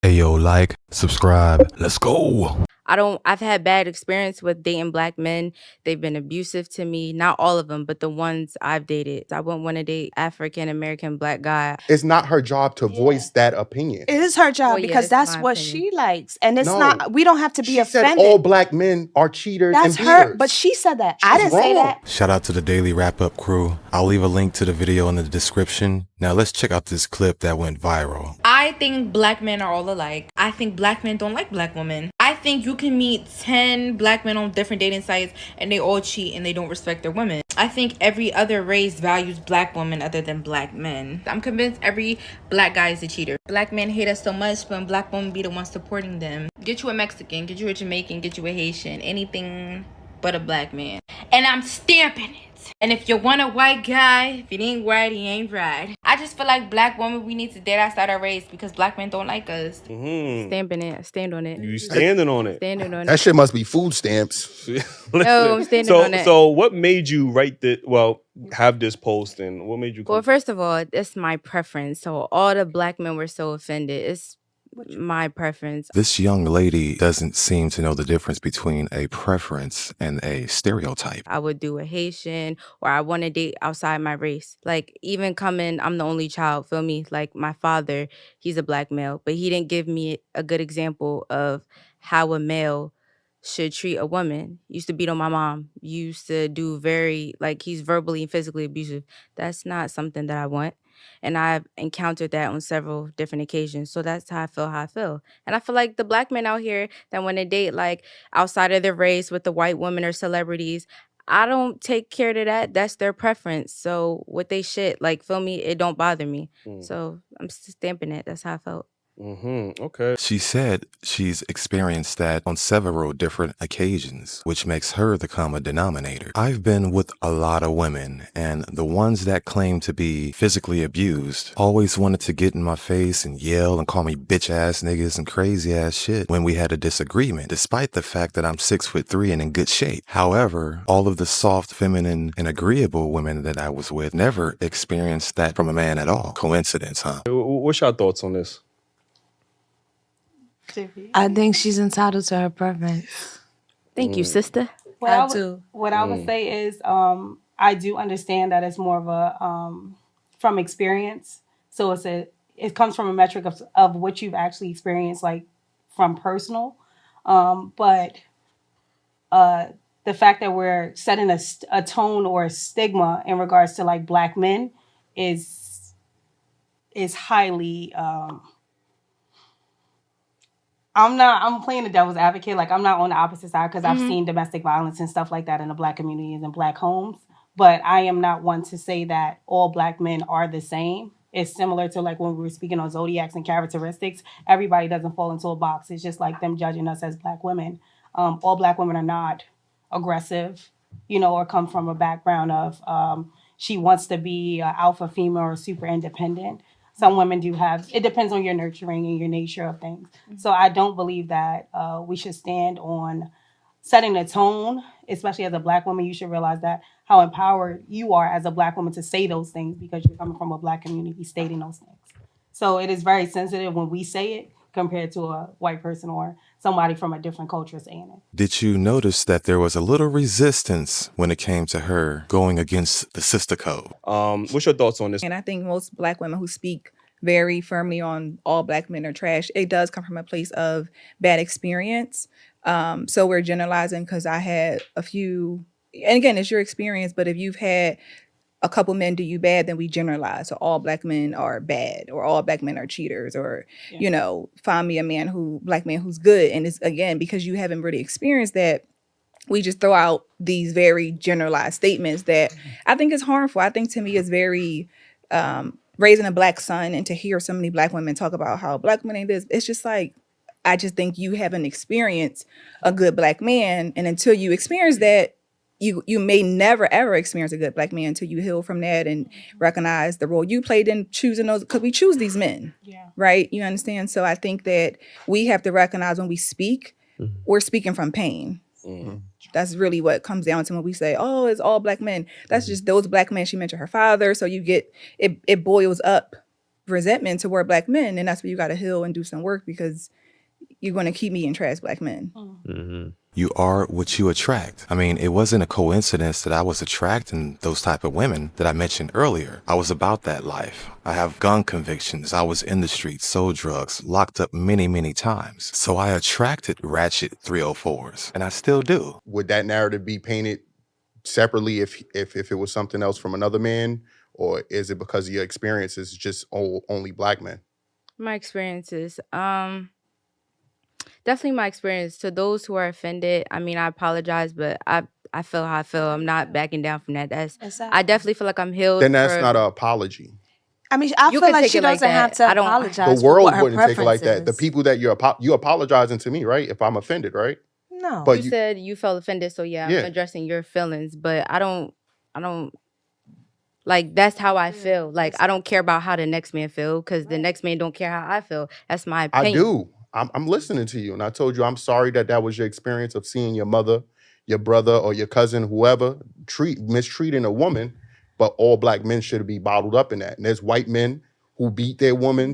Ayo, like, subscribe, let's go. I've had bad experience with dating black men. They've been abusive to me. Not all of them, but the ones I've dated. I wouldn't want to date African-American black guy. It's not her job to voice that opinion. It is her job Well, yeah, because it's that's my what opinion. she likes. And it's No. not, we don't have to be She offended. said all black men are cheaters That's and her, haters. but she said that. I She's didn't say wrong. that. Shout out to the Daily Wrap Up crew. I'll leave a link to the video in the description. Now let's check out this clip that went viral. I think black men are all alike. I think black men don't like black women. I think you can meet 10 black men on different dating sites and they all cheat and they don't respect their women. I think every other race values black women other than black men. I'm convinced every black guy is a cheater. Black men hate us so much, but black women be the ones supporting them. Get you a Mexican, get you a Jamaican, get you a Haitian, anything but a black man. And I'm stamping it. And if you want a white guy, if it ain't white, he ain't right. I just feel like black women, we need to date outside our race because black men don't like us. Stamping it. I stand on it. You standing on it. Standing on That it. shit must be food stamps. No, I'm standing on it. So what made you write that? Well, have this post, and what made you? Well, first of all, it's my preference. So all the black men were so offended. It's my preference. This young lady doesn't seem to know the difference between a preference and a stereotype. I would do a Haitian, or I want to date outside my race. Like, even coming, I'm the only child, feel me? Like, my father, he's a black male, but he didn't give me a good example of how a male should treat a woman. Used to beat on my mom. Used to do he's verbally and physically abusive. That's not something that I want. And I've encountered that on several different occasions. So that's how I feel. And I feel like the black men out here that want to date like outside of their race with the white women or celebrities, I don't take care to that. That's their preference. So what they shit, like, feel me, it don't bother me. So I'm stamping it. That's how I felt. Okay. She said she's experienced that on several different occasions, which makes her the common denominator. I've been with a lot of women, and the ones that claim to be physically abused always wanted to get in my face and yell and call me bitch ass niggas and crazy ass shit when we had a disagreement, despite the fact that I'm 6'3" and in good shape. However, all of the soft, feminine, and agreeable women that I was with never experienced that from a man at all. Coincidence, huh? What's your thoughts on this? I think she's entitled to her preference. Thank you, sister. What I would say is I do understand that it's more of a from experience. So it comes from a metric of what you've actually experienced, like from personal. But the fact that we're setting a tone or a stigma in regards to like black men is highly I'm playing the devil's advocate. Like, I'm not on the opposite side because I've seen domestic violence and stuff like that in the black communities and black homes. But I am not one to say that all black men are the same. It's similar to like when we were speaking on zodiacs and characteristics. Everybody doesn't fall into a box. It's just like them judging us as black women. All black women are not aggressive, or come from a background of she wants to be an alpha female or super independent. Some women do have, it depends on your nurturing and your nature of things. So I don't believe that we should stand on setting the tone, especially as a black woman. You should realize that how empowered you are as a black woman to say those things because you're coming from a black community stating those things. So it is very sensitive when we say it compared to a white person or somebody from a different culture saying it. Did you notice that there was a little resistance when it came to her going against the sister code? What's your thoughts on this? And I think most black women who speak very firmly on all black men are trash, it does come from a place of bad experience. So we're generalizing because I had a few, and again, it's your experience, but if you've had a couple men do you bad, then we generalize. So all black men are bad, or all black men are cheaters, or, find me a black man who's good. And it's, again, because you haven't really experienced that, we just throw out these very generalized statements that I think is harmful. I think to me is very, raising a black son, and to hear so many black women talk about how black men ain't this, it's just like, I just think you haven't experienced a good black man. And until you experience that, you may never, ever experience a good black man until you heal from that and recognize the role you played in choosing those, because we choose these men, right? You understand? So I think that we have to recognize when we speak, we're speaking from pain. That's really what it comes down to when we say, oh, it's all black men. That's just those black men. She mentioned her father. So you get, it boils up resentment toward black men, then that's where you got to heal and do some work, because you're going to keep meeting trash black men. Mm-hmm. You are what you attract. I mean, it wasn't a coincidence that I was attracting those type of women that I mentioned earlier. I was about that life. I have gun convictions. I was in the streets, sold drugs, locked up many, many times. So I attracted ratchet 304s, and I still do. Would that narrative be painted separately if it was something else from another man, or is it because of your experiences just only black men? My experiences. Definitely my experience. To those who are offended, I mean, I apologize, but I feel how I feel. I'm not backing down from that. I definitely feel like I'm healed. Then that's not an apology. I mean, I You feel can like take she it like doesn't have that. to I don't- apologize. The world for what her wouldn't take it like that. The preference is. people that you apologizing to me, right? If I'm offended, right? No. But You said you felt offended, so yeah, I'm Yeah. addressing your feelings, but I don't like, that's how I feel. Like, I don't care about how the next man feel, because the next man don't care how I feel. That's my opinion. I do. I'm listening to you, and I told you I'm sorry that was your experience of seeing your mother, your brother, or your cousin, whoever, mistreating a woman. But all black men should be bottled up in that. And there's white men who beat their women.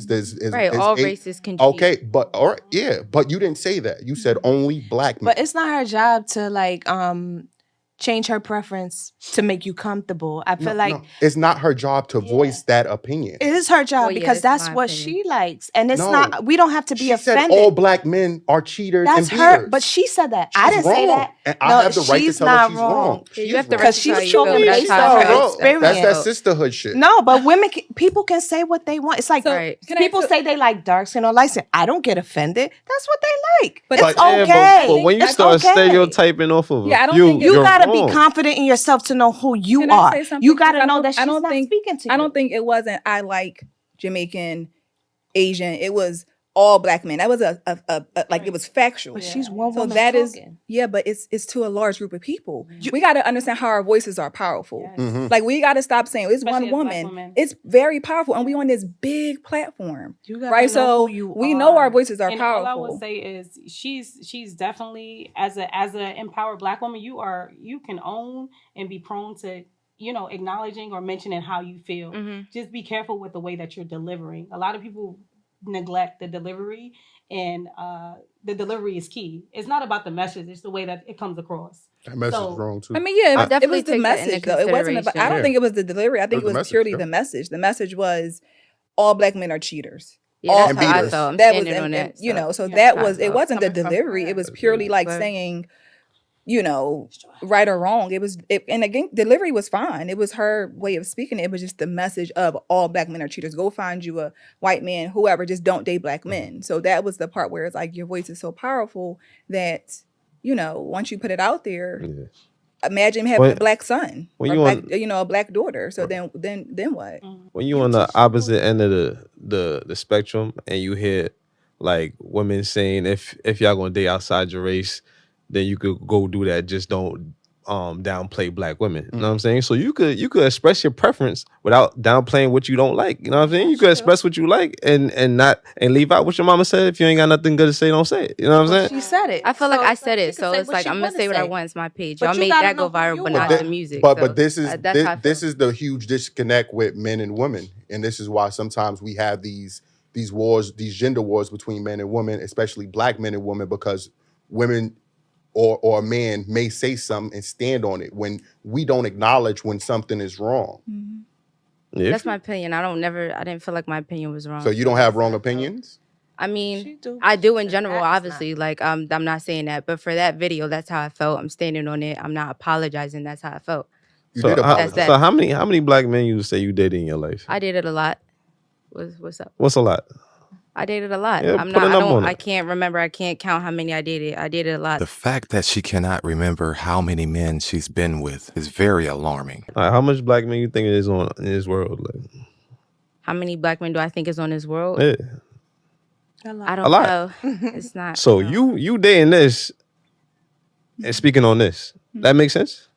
Right, all races can cheat. Okay, but all right, yeah, but you didn't say that. You said only black men. But it's not her job to like change her preference to make you comfortable. I feel like it's not her job to voice that opinion. it is her job Well, yeah, because it's that's my what opinion. she likes, and it's No. not. We don't have to be She said offended. all black men are cheaters That's and her, beaters. but she said that. I She's didn't say wrong. that. And No, I have the right to she's tell her not she's wrong. wrong. Yeah, you She's have to wrong. Because she's rectify how you truly feel, but that's based how on I her felt. experience. That's that So- sisterhood shit. No, but people can say what they want. It's like Right. people say they like dark skin or light skin. I don't get offended. That's what they like. But- It's Yeah, okay. but when you That's start okay. stereotyping off of Yeah, I a don't few, think You you're gotta wrong. be confident in yourself to know who you Can I are. say something? You gotta Because know that she's I don't not think, speaking to you. I don't think it wasn't I like Jamaican, Asian. It was all black men. That was a like it was factual. But she's one So woman that is talking. but it's to a large group of people. We got to understand how our voices are powerful. Mhm. Like we got to stop saying it's Especially one as black woman. women. It's very powerful, and we on this big platform, You gotta right? know So who you we know are. our voices are And all I powerful. would say is she's definitely as a empowered black woman, you can own and be prone to acknowledging or mentioning how you feel. Mhm. Just be careful with the way that you're delivering. A lot of people neglect the delivery, and the delivery is key. It's not about the message; it's the way that it comes across. That message So- is wrong too. I mean, yeah, I it definitely was the take that into message though. It wasn't about. I consideration. don't Yeah. think it was the delivery. I think It was it the was message, purely yeah. the message. The message was all black men are cheaters. Yeah, And that's how I beaters. felt. I'm That was, standing on that. you know, so that's that how I was. It felt. wasn't the Coming from delivery. her. It was purely like Right. saying, right or wrong. And again, delivery was fine. It was her way of speaking. It was just the message of all black men are cheaters. Go find you a white man, whoever. Just don't date black men. So that was the part where it's like your voice is so powerful that once you put it out there, Yeah. imagine having a When- black son when or you black, on- a black daughter. So then what? When you on the opposite end of the spectrum and you hear like women saying if y'all gonna date outside your race, then you could go do that. Just don't downplay black women. You know what I'm saying? So you could express your preference without downplaying what you don't like. You know what I'm saying? You could express what you like and leave out what your mama said. If you ain't got nothing good to say, don't say it. You know what I'm saying? She said it. I feel like So I it's said she it, could so say it's what like she I'm gonna wanna say what I say. want. It's my page. But Y'all you made gotta that go know who viral, you but are. not the music. But so this is that's how I this feel. is the huge disconnect with men and women, and this is why sometimes we have these wars, these gender wars between men and women, especially black men and women, because women or a man may say something and stand on it when we don't acknowledge when something is wrong. Yeah. That's my opinion. I didn't feel like my opinion was wrong. So you don't have that's wrong how I felt. opinions? I She mean, do, I but do she in said general, that's obviously. Like, I'm not saying that, but for that video, that's how I felt. I'm standing on it. I'm not apologizing. That's how I felt. You So did how, apologize. that. so how many black men you say you dated in your life? I dated a lot. What's up? What's a lot? I dated a lot. Yeah, I'm put a not. I number don't. on I it. can't remember. I can't count how many I dated. I dated a lot. The fact that she cannot remember how many men she's been with is very alarming. All right, how much black men you think it is in this world? Like, How many black men do I think is on this world? yeah. I don't A lot. know. It's not. So no. you dating this and speaking on this. That makes sense?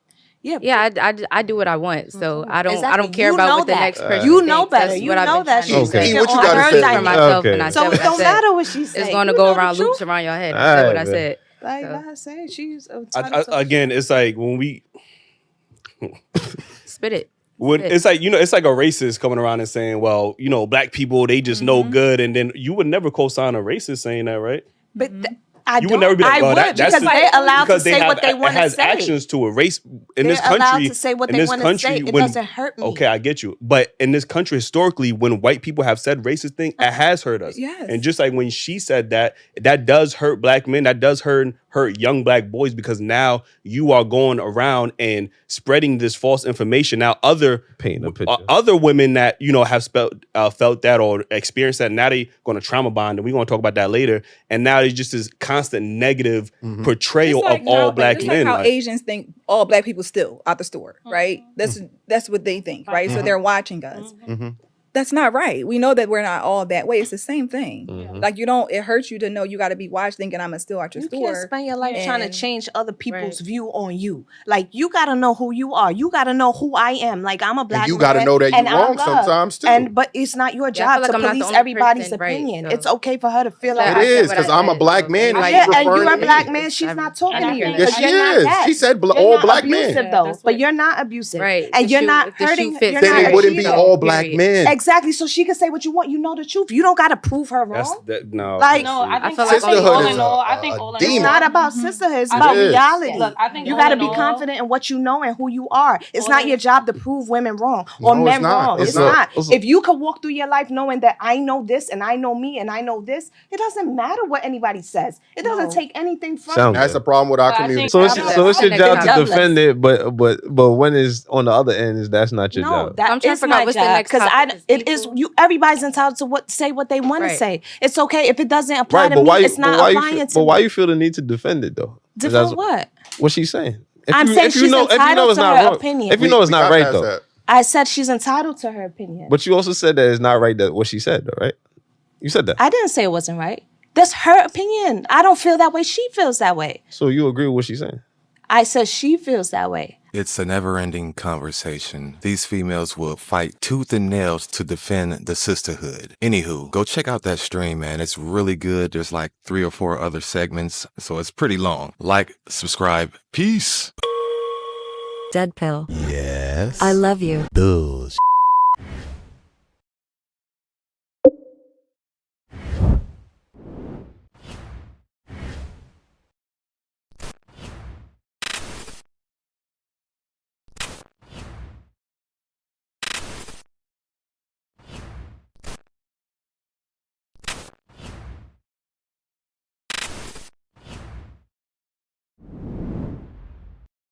Yeah, I do what I want, so I don't Exactly. care You about know what the that. next person You know thinks. better. That's You what I've know been that trying to she's say. Okay. speaking What you on gotta her say? for dynamic. myself, Okay. and I So said it what I don't said. matter what she It's said. going to You go know around the loops truth. around your head. I All said right, what I man. said. Like So. I said, she's Oh, entitled to- Again, it's like when we Spit it. When it's like, it's like a racist coming around and saying, well, black people, they just know good. And then you would never co-sign a racist saying that, right? But you would never be like, that's because they're allowed to say what they want to say. It has actions to it. Race in this They're country. allowed to say what they want to say. It doesn't hurt me. Okay, I get you. But in this country, historically, when white people have said racist things, it has hurt us. Yes. And just like when she said that does hurt black men. That does hurt young black boys, because now you are going around and spreading this false information. Now other women that have felt that or experienced that, now they going to trauma bond, and we're going to talk about that later. And now there's just this constant negative portrayal of all black men. Like how Asians think all black people steal out the store, right? That's what they think, right? So they're watching us. That's not right. We know that we're not all that way. It's the same thing. Like it hurts you to know you got to be watched thinking I'm gonna steal out your store. You can't spend your life trying to change other people's view on you. Like, you got to know who you are. You got to know who I am. Like, I'm a black and you got to know that you're wrong sometimes too. But it's not your job to police everybody's opinion. Right, so. It's okay for her to feel like it is, because I'm a black man. And you're a black man. She's not talking to you. Yes, she is. She said all black men. But you're not abusive, right? And you're not hurting. Then it wouldn't be all black men. Exactly. So she can say what you want. You know the truth. You don't got to prove her wrong. No, I think sisterhood is it's not about sisterhood. It's about reality. Look, I think you got to be confident in what you know and who you are. It's not your job to prove women wrong or men wrong. It's not. If you could walk through your life knowing that I know this and I know me and I know this, it doesn't matter what anybody says. It doesn't take anything from That's the problem with our community. So it's your job to defend it, but when it's on the other end, that's not your job. That is my job, because it is you. Everybody's entitled to say what they want to say. It's okay if it doesn't apply to me. It's not applying to me. But why you feel the need to defend it though? Defend what? What she's saying? I'm saying she's entitled to her opinion. If you know it's not right though. I said she's entitled to her opinion. But you also said that it's not right that what she said though, right? You said that. I didn't say it wasn't right. That's her opinion. I don't feel that way. She feels that way. So you agree with what she's saying? I said she feels that way. It's a never-ending conversation. These females will fight tooth and nails to defend the sisterhood. Anywho, go check out that stream, man. It's really good. There's like 3 or 4 other segments, so it's pretty long. Like, subscribe. Peace. DeadPill. Yes. I love you. Bullshit.